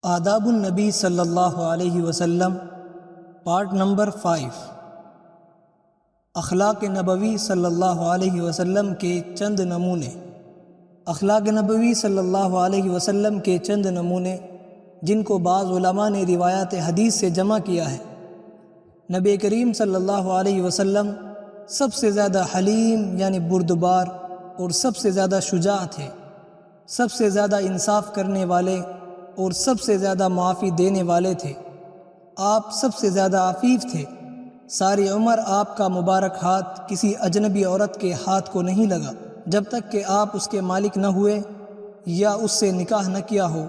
آداب النبی صلی اللہ علیہ وسلم پارٹ نمبر 5 اخلاق نبوی صلی اللہ علیہ وسلم کے چند نمونے۔ اخلاق نبوی صلی اللہ علیہ وسلم کے چند نمونے جن کو بعض علماء نے روایات حدیث سے جمع کیا ہے۔ نبی کریم صلی اللہ علیہ وسلم سب سے زیادہ حلیم یعنی بردبار اور سب سے زیادہ شجاع تھے، سب سے زیادہ انصاف کرنے والے اور سب سے زیادہ معافی دینے والے تھے۔ آپ سب سے زیادہ عفیف تھے۔ ساری عمر آپ کا مبارک ہاتھ کسی اجنبی عورت کے ہاتھ کو نہیں لگا جب تک کہ آپ اس کے مالک نہ ہوئے یا اس سے نکاح نہ کیا ہو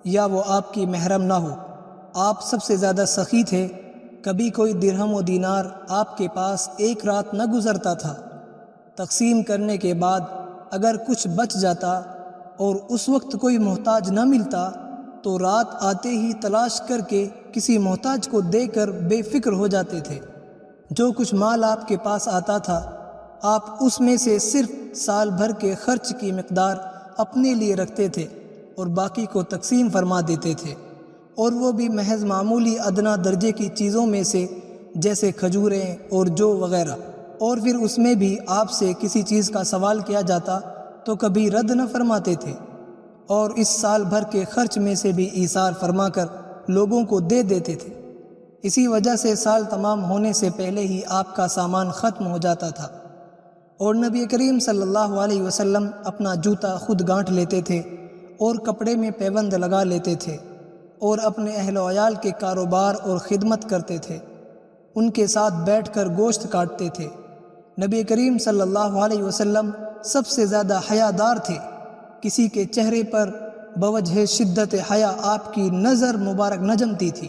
یا وہ آپ کی محرم نہ ہو۔ آپ سب سے زیادہ سخی تھے۔ کبھی کوئی درہم و دینار آپ کے پاس ایک رات نہ گزرتا تھا۔ تقسیم کرنے کے بعد اگر کچھ بچ جاتا اور اس وقت کوئی محتاج نہ ملتا تو رات آتے ہی تلاش کر کے کسی محتاج کو دے کر بے فکر ہو جاتے تھے۔ جو کچھ مال آپ کے پاس آتا تھا آپ اس میں سے صرف سال بھر کے خرچ کی مقدار اپنے لیے رکھتے تھے اور باقی کو تقسیم فرما دیتے تھے، اور وہ بھی محض معمولی ادنیٰ درجے کی چیزوں میں سے جیسے کھجوریں اور جو وغیرہ۔ اور پھر اس میں بھی آپ سے کسی چیز کا سوال کیا جاتا تو کبھی رد نہ فرماتے تھے، اور اس سال بھر کے خرچ میں سے بھی ایثار فرما کر لوگوں کو دے دیتے تھے۔ اسی وجہ سے سال تمام ہونے سے پہلے ہی آپ کا سامان ختم ہو جاتا تھا، اور نبی کریم صلی اللہ علیہ وسلم اپنا جوتا خود گانٹھ لیتے تھے اور کپڑے میں پیوند لگا لیتے تھے، اور اپنے اہل و عیال کے کاروبار اور خدمت کرتے تھے۔ ان کے ساتھ بیٹھ کر گوشت کاٹتے تھے۔ نبی کریم صلی اللہ علیہ وسلم سب سے زیادہ حیا دار تھے۔ کسی کے چہرے پر بوجہ شدت حیا آپ کی نظر مبارک نہ جمتی تھی۔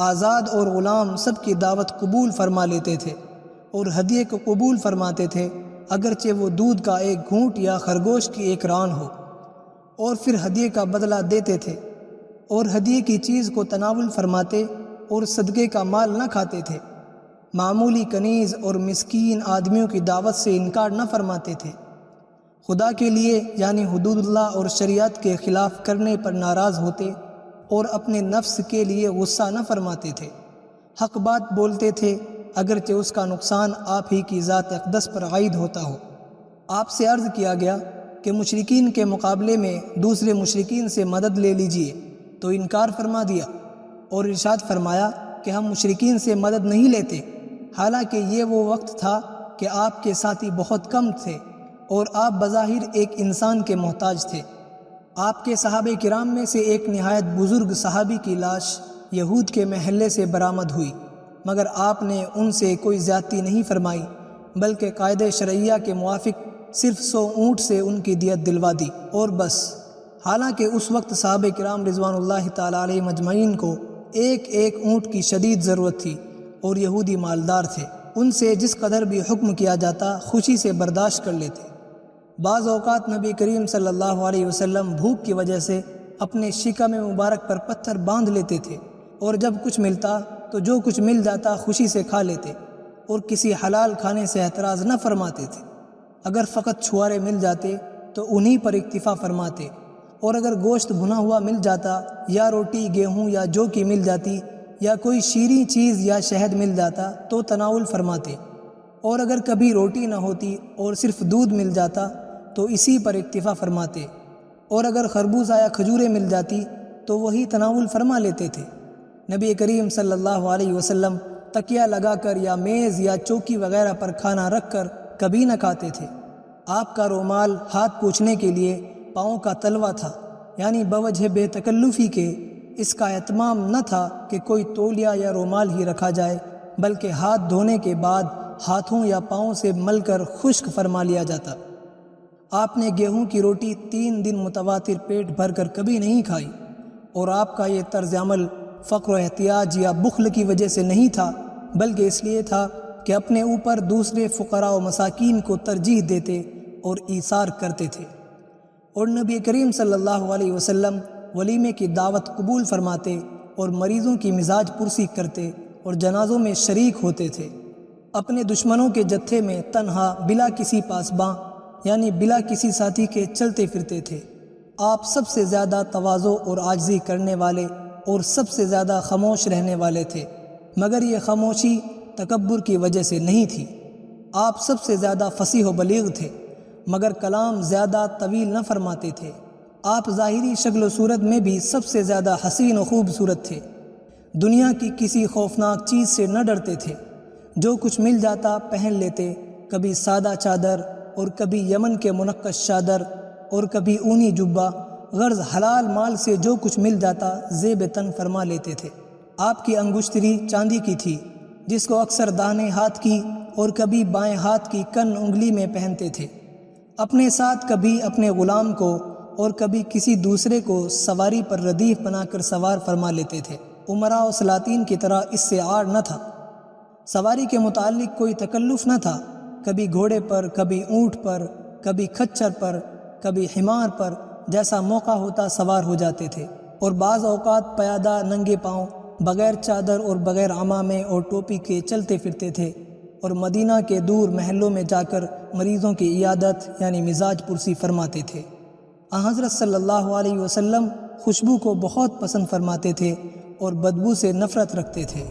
آزاد اور غلام سب کی دعوت قبول فرما لیتے تھے اور ہدیے کو قبول فرماتے تھے، اگرچہ وہ دودھ کا ایک گھونٹ یا خرگوش کی ایک ران ہو، اور پھر ہدیے کا بدلہ دیتے تھے، اور ہدیے کی چیز کو تناول فرماتے اور صدقے کا مال نہ کھاتے تھے۔ معمولی کنیز اور مسکین آدمیوں کی دعوت سے انکار نہ فرماتے تھے۔ خدا کے لیے یعنی حدود اللہ اور شریعت کے خلاف کرنے پر ناراض ہوتے اور اپنے نفس کے لیے غصہ نہ فرماتے تھے۔ حق بات بولتے تھے اگرچہ اس کا نقصان آپ ہی کی ذات اقدس پر عائد ہوتا ہو۔ آپ سے عرض کیا گیا کہ مشرکین کے مقابلے میں دوسرے مشرکین سے مدد لے لیجئے تو انکار فرما دیا، اور ارشاد فرمایا کہ ہم مشرکین سے مدد نہیں لیتے، حالانکہ یہ وہ وقت تھا کہ آپ کے ساتھی بہت کم تھے اور آپ بظاہر ایک انسان کے محتاج تھے۔ آپ کے صحابہ کرام میں سے ایک نہایت بزرگ صحابی کی لاش یہود کے محلے سے برآمد ہوئی، مگر آپ نے ان سے کوئی زیادتی نہیں فرمائی، بلکہ قاعدہ شرعیہ کے موافق صرف 100 اونٹ سے ان کی دیت دلوا دی اور بس۔ حالانکہ اس وقت صحابہ کرام رضوان اللہ تعالی علیہ مجمعین کو ایک ایک اونٹ کی شدید ضرورت تھی، اور یہودی مالدار تھے، ان سے جس قدر بھی حکم کیا جاتا خوشی سے برداشت کر لیتے۔ بعض اوقات نبی کریم صلی اللہ علیہ وسلم بھوک کی وجہ سے اپنے شکم مبارک پر پتھر باندھ لیتے تھے، اور جب کچھ ملتا تو جو کچھ مل جاتا خوشی سے کھا لیتے، اور کسی حلال کھانے سے اعتراض نہ فرماتے تھے۔ اگر فقط چھوارے مل جاتے تو انہی پر اکتفا فرماتے، اور اگر گوشت بھنا ہوا مل جاتا یا روٹی گیہوں یا جو کی مل جاتی یا کوئی شیریں چیز یا شہد مل جاتا تو تناول فرماتے، اور اگر کبھی روٹی نہ ہوتی اور صرف دودھ مل جاتا تو اسی پر اکتفا فرماتے، اور اگر خربوزہ یا کھجوریں مل جاتی تو وہی تناول فرما لیتے تھے۔ نبی کریم صلی اللہ علیہ وسلم تکیہ لگا کر یا میز یا چوکی وغیرہ پر کھانا رکھ کر کبھی نہ کھاتے تھے۔ آپ کا رومال ہاتھ پوچھنے کے لیے پاؤں کا تلوا تھا، یعنی بوجہ بے تکلفی کے اس کا اہتمام نہ تھا کہ کوئی تولیہ یا رومال ہی رکھا جائے، بلکہ ہاتھ دھونے کے بعد ہاتھوں یا پاؤں سے مل کر خشک فرما لیا جاتا۔ آپ نے گیہوں کی روٹی 3 دن متواتر پیٹ بھر کر کبھی نہیں کھائی، اور آپ کا یہ طرز عمل فقر و احتیاج یا بخل کی وجہ سے نہیں تھا، بلکہ اس لیے تھا کہ اپنے اوپر دوسرے فقراء و مساکین کو ترجیح دیتے اور ایثار کرتے تھے۔ اور نبی کریم صلی اللہ علیہ وسلم ولیمے کی دعوت قبول فرماتے اور مریضوں کی مزاج پرسی کرتے اور جنازوں میں شریک ہوتے تھے۔ اپنے دشمنوں کے جتھے میں تنہا بلا کسی پاسباں یعنی بلا کسی ساتھی کے چلتے پھرتے تھے، آپ سب سے زیادہ تواضع اور عاجزی کرنے والے اور سب سے زیادہ خاموش رہنے والے تھے، مگر یہ خاموشی تکبر کی وجہ سے نہیں تھی۔ آپ سب سے زیادہ فصیح و بلیغ تھے، مگر کلام زیادہ طویل نہ فرماتے تھے۔ آپ ظاہری شکل و صورت میں بھی سب سے زیادہ حسین و خوبصورت تھے۔ دنیا کی کسی خوفناک چیز سے نہ ڈرتے تھے، جو کچھ مل جاتا پہن لیتے، کبھی سادہ چادر اور کبھی یمن کے منقش چادر اور کبھی اونی جبہ، غرض حلال مال سے جو کچھ مل جاتا زیب تن فرما لیتے تھے۔ آپ کی انگشتری چاندی کی تھی، جس کو اکثر داہنے ہاتھ کی اور کبھی بائیں ہاتھ کی کن انگلی میں پہنتے تھے۔ اپنے ساتھ کبھی اپنے غلام کو اور کبھی کسی دوسرے کو سواری پر ردیف بنا کر سوار فرما لیتے تھے۔ امراء و سلاطین کی طرح اس سے عار نہ تھا۔ سواری کے متعلق کوئی تکلف نہ تھا، کبھی گھوڑے پر، کبھی اونٹ پر، کبھی کھچر پر، کبھی حمار پر، جیسا موقع ہوتا سوار ہو جاتے تھے، اور بعض اوقات پیادہ ننگے پاؤں بغیر چادر اور بغیر عمامے اور ٹوپی کے چلتے پھرتے تھے، اور مدینہ کے دور محلوں میں جا کر مریضوں کی عیادت یعنی مزاج پرسی فرماتے تھے۔ حضرت صلی اللہ علیہ وسلم خوشبو کو بہت پسند فرماتے تھے اور بدبو سے نفرت رکھتے تھے۔